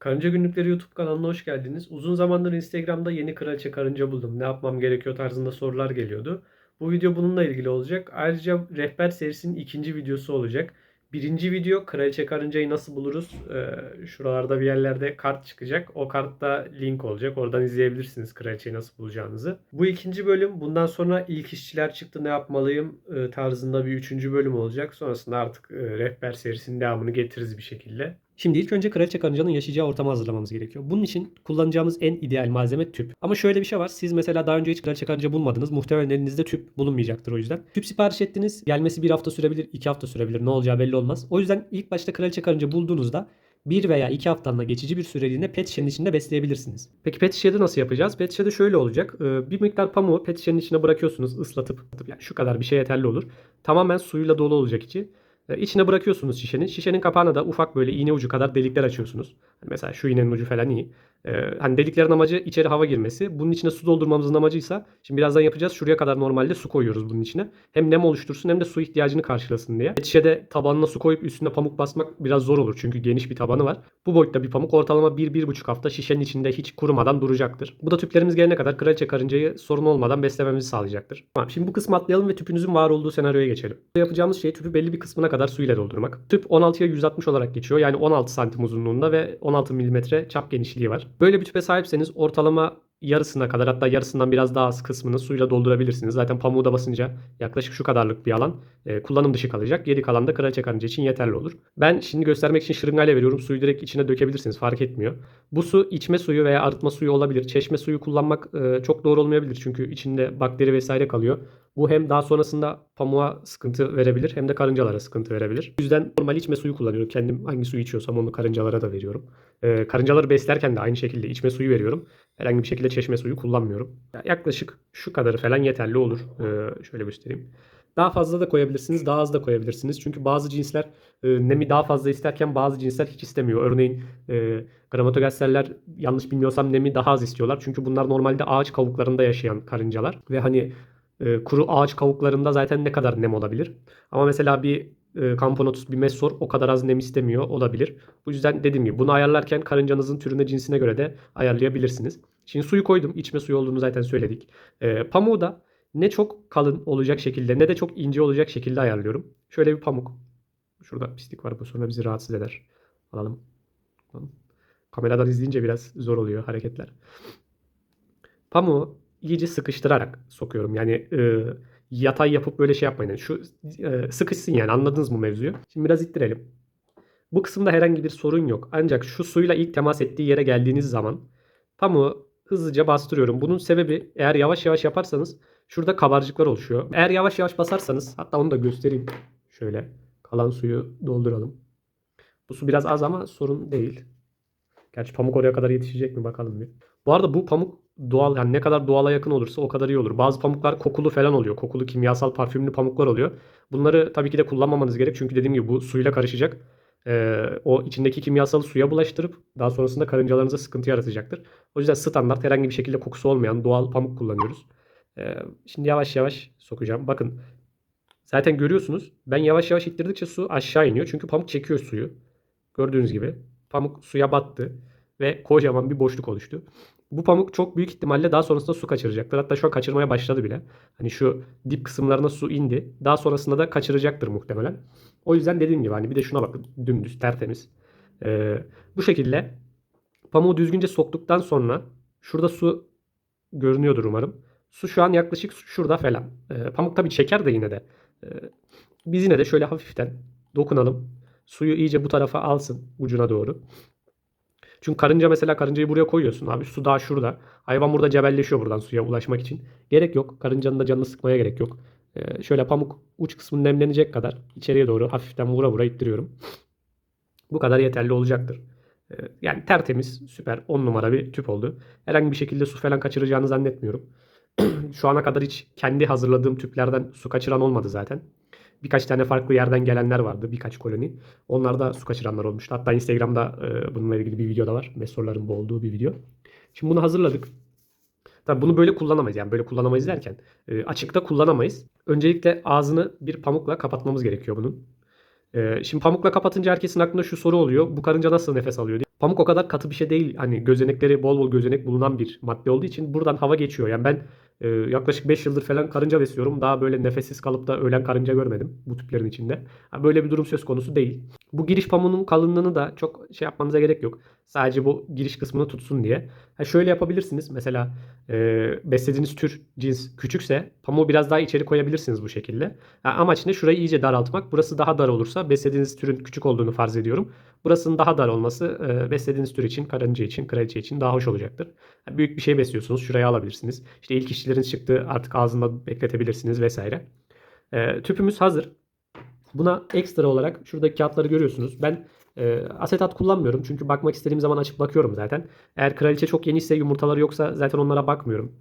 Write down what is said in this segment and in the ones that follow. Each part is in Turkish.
Karınca Günlükleri YouTube kanalına hoş geldiniz. Uzun zamandır Instagram'da yeni kraliçe karınca buldum. Ne yapmam gerekiyor tarzında sorular geliyordu. Bu video bununla ilgili olacak. Ayrıca rehber serisinin ikinci videosu olacak. Birinci video kraliçe karıncayı nasıl buluruz? Şuralarda bir yerlerde kart çıkacak. O kartta link olacak. Oradan izleyebilirsiniz kraliçeyi nasıl bulacağınızı. Bu ikinci bölüm. Bundan sonra ilk işçiler çıktı ne yapmalıyım tarzında bir üçüncü bölüm olacak. Sonrasında artık rehber serisinin devamını getiririz bir şekilde. Şimdi ilk önce kraliçe karıncanın yaşayacağı ortamı hazırlamamız gerekiyor. Bunun için kullanacağımız en ideal malzeme tüp. Ama şöyle bir şey var. Siz mesela daha önce hiç kraliçe karınca bulmadınız. Muhtemelen elinizde tüp bulunmayacaktır o yüzden. Tüp sipariş ettiniz. Gelmesi bir hafta sürebilir, 2 hafta sürebilir. Ne olacağı belli olmaz. O yüzden ilk başta kraliçe karınca bulduğunuzda 1 veya 2 haftanla geçici bir süreliğine pet şişenin içinde besleyebilirsiniz. Peki pet şişede nasıl yapacağız? Pet şişede şöyle olacak. Bir miktar pamuğu pet şişenin içine bırakıyorsunuz ıslatıp. Yani şu kadar bir şey yeterli olur. Tamamen suyla dolu olacak içi. İçine bırakıyorsunuz şişenin. Şişenin kapağına da ufak böyle iğne ucu kadar delikler açıyorsunuz. Mesela şu iğnenin ucu falan iyi. Hani deliklerin amacı içeri hava girmesi. Bunun içine su doldurmamızın amacıysa şimdi birazdan yapacağız. Şuraya kadar normalde su koyuyoruz bunun içine. Hem nem oluştursun hem de su ihtiyacını karşılasın diye. Şişede tabanına su koyup üstüne pamuk basmak biraz zor olur. Çünkü geniş bir tabanı var. Bu boyutta bir pamuk ortalama 1-1,5 hafta şişenin içinde hiç kurumadan duracaktır. Bu da tüplerimiz gelene kadar kraliçe karıncayı sorun olmadan beslememizi sağlayacaktır. Tamam, şimdi bu kısmı atlayalım ve tüpünüzün var olduğu senaryoya geçelim. Yapacağımız şey tüpü belli bir kısmına kadar su ile doldurmak. Tüp 16'ya 160 olarak geçiyor. Yani 16 santim uzunluğunda ve 16 milimetre çap genişliği var. Böyle bir tüpe sahipseniz ortalama yarısına kadar, hatta yarısından biraz daha az kısmını suyla doldurabilirsiniz. Zaten pamuğu da basınca yaklaşık şu kadarlık bir alan kullanım dışı kalacak. Geri kalan da kraliçe karınca için yeterli olur. Ben şimdi göstermek için şırıngayla veriyorum. Suyu direkt içine dökebilirsiniz, fark etmiyor. Bu su içme suyu veya arıtma suyu olabilir. Çeşme suyu kullanmak çok doğru olmayabilir. Çünkü içinde bakteri vesaire kalıyor. Bu hem daha sonrasında pamuğa sıkıntı verebilir hem de karıncalara sıkıntı verebilir. O yüzden normal içme suyu kullanıyorum. Kendim hangi suyu içiyorsam onu karıncalara da veriyorum. Karıncaları beslerken de aynı şekilde içme suyu veriyorum. Herhangi bir şekilde çeşme suyu kullanmıyorum. Yaklaşık şu kadarı falan yeterli olur. Şöyle göstereyim. Daha fazla da koyabilirsiniz, daha az da koyabilirsiniz. Çünkü bazı cinsler nemi daha fazla isterken bazı cinsler hiç istemiyor. Örneğin Gramatogasterler yanlış bilmiyorsam nemi daha az istiyorlar. Çünkü bunlar normalde ağaç kavuklarında yaşayan karıncalar. Ve hani kuru ağaç kavuklarında zaten ne kadar nem olabilir. Ama mesela bir Camponotus, bir Messor o kadar az nem istemiyor olabilir. Bu yüzden dediğim gibi bunu ayarlarken karıncanızın türüne, cinsine göre de ayarlayabilirsiniz. Şimdi suyu koydum. İçme suyu olduğunu zaten söyledik. Pamuğu da ne çok kalın olacak şekilde ne de çok ince olacak şekilde ayarlıyorum. Şöyle bir pamuk. Şurada pislik var. Bu sonra bizi rahatsız eder. Alalım. Kameradan izleyince biraz zor oluyor hareketler. Pamuğu iyice sıkıştırarak sokuyorum. Yani yatay yapıp böyle şey yapmayın. Yani şu sıkışsın, yani anladınız mı mevzuyu? Şimdi biraz ittirelim. Bu kısımda herhangi bir sorun yok. Ancak şu suyla ilk temas ettiği yere geldiğiniz zaman pamuğu hızlıca bastırıyorum. Bunun sebebi, eğer yavaş yavaş yaparsanız şurada kabarcıklar oluşuyor. Eğer yavaş yavaş basarsanız, hatta onu da göstereyim. Şöyle kalan suyu dolduralım. Bu su biraz az ama sorun değil. Gerçi pamuk oraya kadar yetişecek mi bakalım bir. Bu arada bu pamuk doğal, yani ne kadar doğala yakın olursa o kadar iyi olur. Bazı pamuklar kokulu falan oluyor. Kokulu kimyasal parfümlü pamuklar oluyor. Bunları tabii ki de kullanmamanız gerek. Çünkü dediğim gibi bu suyla karışacak. O içindeki kimyasalı suya bulaştırıp daha sonrasında karıncalarınıza sıkıntı yaratacaktır. O yüzden standart herhangi bir şekilde kokusu olmayan doğal pamuk kullanıyoruz. Şimdi yavaş yavaş sokacağım. Bakın zaten görüyorsunuz. Ben yavaş yavaş ittirdikçe su aşağı iniyor. Çünkü pamuk çekiyor suyu. Gördüğünüz gibi. Pamuk suya battı ve kocaman bir boşluk oluştu. Bu pamuk çok büyük ihtimalle daha sonrasında su kaçıracaktır. Hatta şu an kaçırmaya başladı bile. Hani şu dip kısımlarına su indi. Daha sonrasında da kaçıracaktır muhtemelen. O yüzden dediğim gibi hani bir de şuna bakın. Dümdüz, tertemiz. Bu şekilde pamuğu düzgünce soktuktan sonra şurada su görünüyordur umarım. Su şu an yaklaşık şurada falan. Pamuk tabii çeker de yine de. Ee, Biz yine de şöyle hafiften dokunalım. Suyu iyice bu tarafa alsın ucuna doğru. Çünkü karınca, mesela karıncayı buraya koyuyorsun abi. Su daha şurada. Hayvan burada cebelleşiyor buradan suya ulaşmak için. Gerek yok. Karıncanın da canını sıkmaya gerek yok. Şöyle pamuk uç kısmı nemlenecek kadar içeriye doğru hafiften vura vura ittiriyorum. Bu kadar yeterli olacaktır. Yani tertemiz, süper, 10 numara bir tüp oldu. Herhangi bir şekilde su falan kaçıracağını zannetmiyorum. Şu ana kadar hiç kendi hazırladığım tüplerden su kaçıran olmadı zaten. Birkaç tane farklı yerden gelenler vardı. Birkaç koloni. Onlar da su kaçıranlar olmuştu. Hatta Instagram'da bununla ilgili bir video da var. Mesorların olduğu bir video. Şimdi bunu hazırladık. Tabii bunu böyle kullanamayız. Yani böyle kullanamayız derken açıkta kullanamayız. Öncelikle ağzını bir pamukla kapatmamız gerekiyor bunun. Şimdi pamukla kapatınca herkesin aklında şu soru oluyor. Bu karınca nasıl nefes alıyor diye. Pamuk o kadar katı bir şey değil. Hani gözenekleri bol bol gözenek bulunan bir madde olduğu için buradan hava geçiyor. Yani ben yaklaşık 5 yıldır falan karınca besliyorum. Daha böyle nefessiz kalıp da ölen karınca görmedim bu tüplerin içinde. Ha, böyle bir durum söz konusu değil. Bu giriş pamuğunun kalınlığını da çok şey yapmanıza gerek yok. Sadece bu giriş kısmını tutsun diye. Ha, şöyle yapabilirsiniz. Mesela beslediğiniz tür cins küçükse pamuğu biraz daha içeri koyabilirsiniz bu şekilde. Ha, amaç ne? Şurayı iyice daraltmak. Burası daha dar olursa beslediğiniz türün küçük olduğunu farz ediyorum. Burasının daha dar olması beslediğiniz tür için, karınca için, kraliçe için daha hoş olacaktır. Yani büyük bir şey besliyorsunuz. Şuraya alabilirsiniz. İşte ilk işçilerin çıktığı artık ağzında bekletebilirsiniz vesaire. Tüpümüz hazır. Buna ekstra olarak şuradaki kağıtları görüyorsunuz. Ben asetat kullanmıyorum. Çünkü bakmak istediğim zaman açıp bakıyorum zaten. Eğer kraliçe çok yeniyse, yumurtaları yoksa zaten onlara bakmıyorum.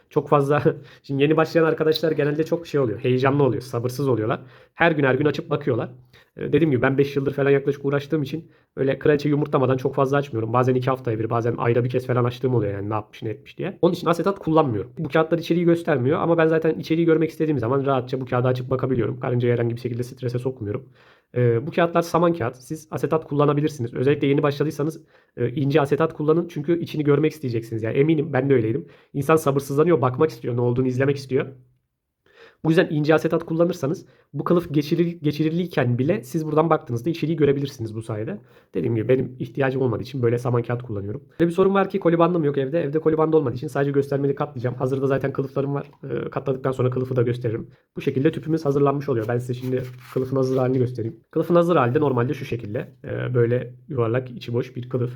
Çok fazla şimdi yeni başlayan arkadaşlar genelde çok şey oluyor. Heyecanlı oluyor. Sabırsız oluyorlar. Her gün açıp bakıyorlar. Dediğim gibi ben 5 yıldır falan yaklaşık uğraştığım için öyle kraliçe yumurtlamadan çok fazla açmıyorum. Bazen 2 haftaya bir, bazen ayda bir kez falan açtığım oluyor yani ne yapmış ne etmiş diye. Onun için asetat kullanmıyorum. Bu kağıtlar içeriği göstermiyor ama ben zaten içeriği görmek istediğim zaman rahatça bu kağıdı açıp bakabiliyorum. Karıncayı herhangi bir şekilde strese sokmuyorum. Bu kağıtlar saman kağıt. Siz asetat kullanabilirsiniz. Özellikle yeni başladıysanız ince asetat kullanın çünkü içini görmek isteyeceksiniz. Yani eminim ben de öyleydim. İnsan sabırsızlanıyor, bakmak istiyor, ne olduğunu izlemek istiyor. Bu yüzden ince asetat kullanırsanız bu kılıf geçiriliyken bile siz buradan baktığınızda içeriği görebilirsiniz bu sayede. Dediğim gibi benim ihtiyacım olmadığı için böyle saman kağıt kullanıyorum. Böyle bir sorun var ki kolibandım yok evde. Evde kolibanda olmadığı için sadece göstermeli katlayacağım. Hazırda zaten kılıflarım var. Katladıktan sonra kılıfı da gösteririm. Bu şekilde tüpümüz hazırlanmış oluyor. Ben size şimdi kılıfın hazır halini göstereyim. Kılıfın hazır halde normalde şu şekilde. Böyle yuvarlak içi boş bir kılıf.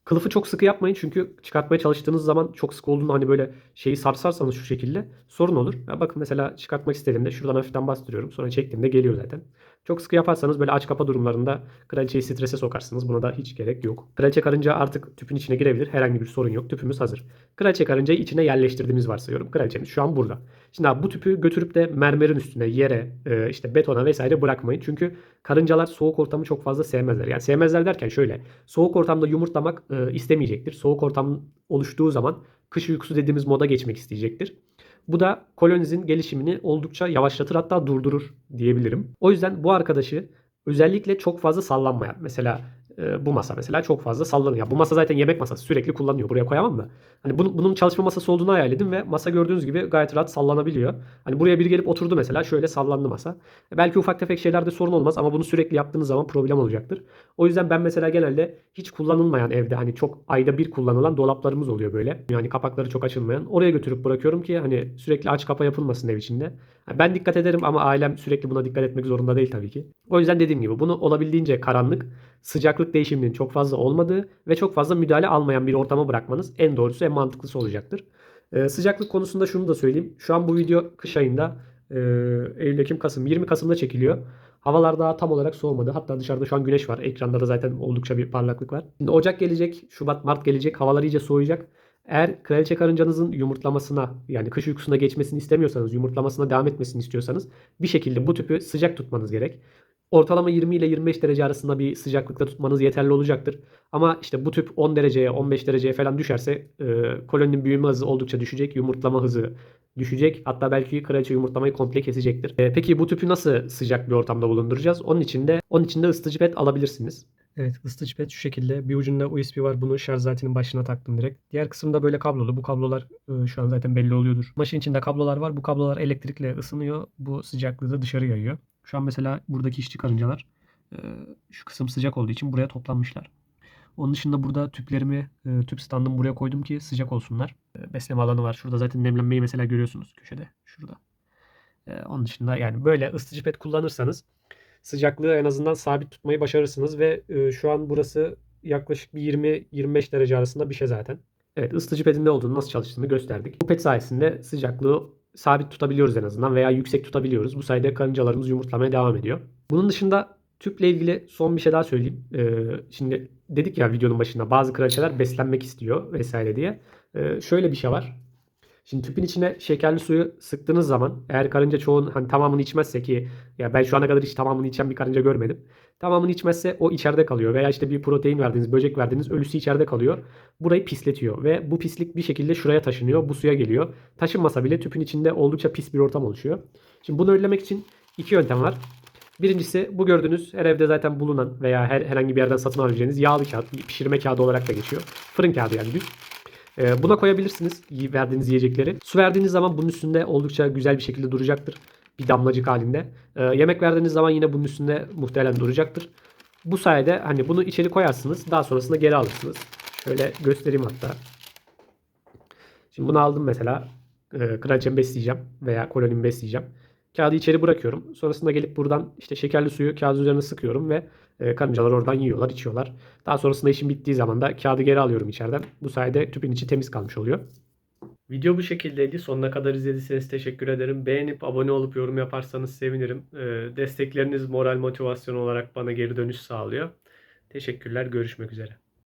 Kılıfı çok sıkı yapmayın çünkü çıkartmaya çalıştığınız zaman çok sıkı olduğunu hani böyle şeyi sarsarsanız şu şekilde sorun olur. Ya bakın mesela çıkartmak istediğimde şuradan hafiften bastırıyorum. Sonra çektiğimde geliyor zaten. Çok sıkı yaparsanız böyle aç kapa durumlarında kraliçeyi strese sokarsınız. Buna da hiç gerek yok. Kraliçe karınca artık tüpün içine girebilir. Herhangi bir sorun yok. Tüpümüz hazır. Kraliçe karıncayı içine yerleştirdiğimiz varsayıyorum. Kraliçemiz şu an burada. Şimdi abi bu tüpü götürüp de mermerin üstüne, yere, işte betona vesaire bırakmayın. Çünkü karıncalar soğuk ortamı çok fazla sevmezler. Yani sevmezler derken şöyle. Soğuk ortamda yumurtlamak istemeyecektir. Soğuk ortam oluştuğu zaman kış uykusu dediğimiz moda geçmek isteyecektir. Bu da kolonizin gelişimini oldukça yavaşlatır hatta durdurur diyebilirim. O yüzden bu arkadaşı özellikle çok fazla sallanmayan. Mesela bu masa mesela çok fazla sallanıyor. Ya bu masa zaten yemek masası sürekli kullanıyor. Buraya koyamam da. Hani bunun çalışma masası olduğunu hayal edin ve masa gördüğünüz gibi gayet rahat sallanabiliyor. Hani buraya biri gelip oturdu mesela şöyle sallandı masa. Belki ufak tefek şeylerde sorun olmaz ama bunu sürekli yaptığınız zaman problem olacaktır. O yüzden ben mesela genelde hiç kullanılmayan evde hani çok ayda bir kullanılan dolaplarımız oluyor böyle. Yani kapakları çok açılmayan. Oraya götürüp bırakıyorum ki hani sürekli aç kapa yapılmasın ev içinde. Ben dikkat ederim ama ailem sürekli buna dikkat etmek zorunda değil tabii ki. O yüzden dediğim gibi bunu olabildiğince karanlık, sıcaklık değişiminin çok fazla olmadığı ve çok fazla müdahale almayan bir ortama bırakmanız en doğrusu en mantıklısı olacaktır. Sıcaklık konusunda şunu da söyleyeyim. Şu an bu video kış ayında Eylül, Ekim, Kasım 20 Kasım'da çekiliyor. Havalar daha tam olarak soğumadı. Hatta dışarıda şu an güneş var. Ekranda da zaten oldukça bir parlaklık var. Şimdi Ocak gelecek, Şubat, Mart gelecek. Havalar iyice soğuyacak. Eğer kraliçe karıncanızın yumurtlamasına yani kış uykusuna geçmesini istemiyorsanız, yumurtlamasına devam etmesini istiyorsanız bir şekilde bu tüpü sıcak tutmanız gerek. Ortalama 20 ile 25 derece arasında bir sıcaklıkta tutmanız yeterli olacaktır. Ama işte bu tüp 10 dereceye 15 dereceye falan düşerse koloninin büyüme hızı oldukça düşecek. Yumurtlama hızı düşecek. Hatta belki kraliçe yumurtlamayı komple kesecektir. Peki bu tüpü nasıl sıcak bir ortamda bulunduracağız? Onun için de ısıtıcı pet alabilirsiniz. Evet, ısıtıcı pet şu şekilde. Bir ucunda USB var. Bunu şarj aletinin başına taktım direkt. Diğer kısımda böyle kablolu. Bu kablolar şu an zaten belli oluyordur. Maşın içinde kablolar var. Bu kablolar elektrikle ısınıyor. Bu sıcaklığı da dışarı yayıyor. Şu an mesela buradaki işçi karıncalar şu kısım sıcak olduğu için buraya toplanmışlar. Onun dışında burada tüplerimi, tüp standımı buraya koydum ki sıcak olsunlar. Besleme alanı var. Şurada zaten nemlenmeyi mesela görüyorsunuz köşede. Şurada. Onun dışında yani böyle ısıtıcı pet kullanırsanız sıcaklığı en azından sabit tutmayı başarırsınız ve şu an burası yaklaşık bir 20-25 derece arasında bir şey zaten. Evet, ısıtıcı pedin ne olduğunu, nasıl çalıştığını gösterdik. Bu pet sayesinde sıcaklığı sabit tutabiliyoruz en azından veya yüksek tutabiliyoruz. Bu sayede karıncalarımız yumurtlamaya devam ediyor. Bunun dışında tüple ilgili son bir şey daha söyleyeyim. Şimdi dedik ya videonun başında bazı kraliçeler beslenmek istiyor vesaire diye. Şöyle bir şey var. Şimdi tüpün içine şekerli suyu sıktığınız zaman eğer karınca çoğun hani tamamını içmezse ki ya ben şu ana kadar hiç tamamını içen bir karınca görmedim. Tamamını içmezse o içeride kalıyor veya işte bir protein verdiğiniz, böcek verdiğiniz ölüsü içeride kalıyor. Burayı pisletiyor ve bu pislik bir şekilde şuraya taşınıyor, bu suya geliyor. Taşınmasa bile tüpün içinde oldukça pis bir ortam oluşuyor. Şimdi bunu önlemek için iki yöntem var. Birincisi bu gördüğünüz her evde zaten bulunan veya herhangi bir yerden satın alabileceğiniz yağlı kağıt, pişirme kağıdı olarak da geçiyor. Fırın kağıdı yani düz. Buna koyabilirsiniz verdiğiniz yiyecekleri. Su verdiğiniz zaman bunun üstünde oldukça güzel bir şekilde duracaktır. Bir damlacık halinde. Yemek verdiğiniz zaman yine bunun üstünde muhtemelen duracaktır. Bu sayede hani bunu içeri koyarsınız. Daha sonrasında geri alırsınız. Şöyle göstereyim hatta. Şimdi bunu aldım mesela. Kraliçemi besleyeceğim veya kolonimi besleyeceğim. Kağıdı içeri bırakıyorum. Sonrasında gelip buradan işte şekerli suyu kağıdın üzerine sıkıyorum ve karıncalar oradan yiyorlar, içiyorlar. Daha sonrasında işim bittiği zaman da kağıdı geri alıyorum içeriden. Bu sayede tüpün içi temiz kalmış oluyor. Video bu şekildeydi. Sonuna kadar izlediyseniz teşekkür ederim. Beğenip abone olup yorum yaparsanız sevinirim. Destekleriniz moral motivasyon olarak bana geri dönüş sağlıyor. Teşekkürler. Görüşmek üzere.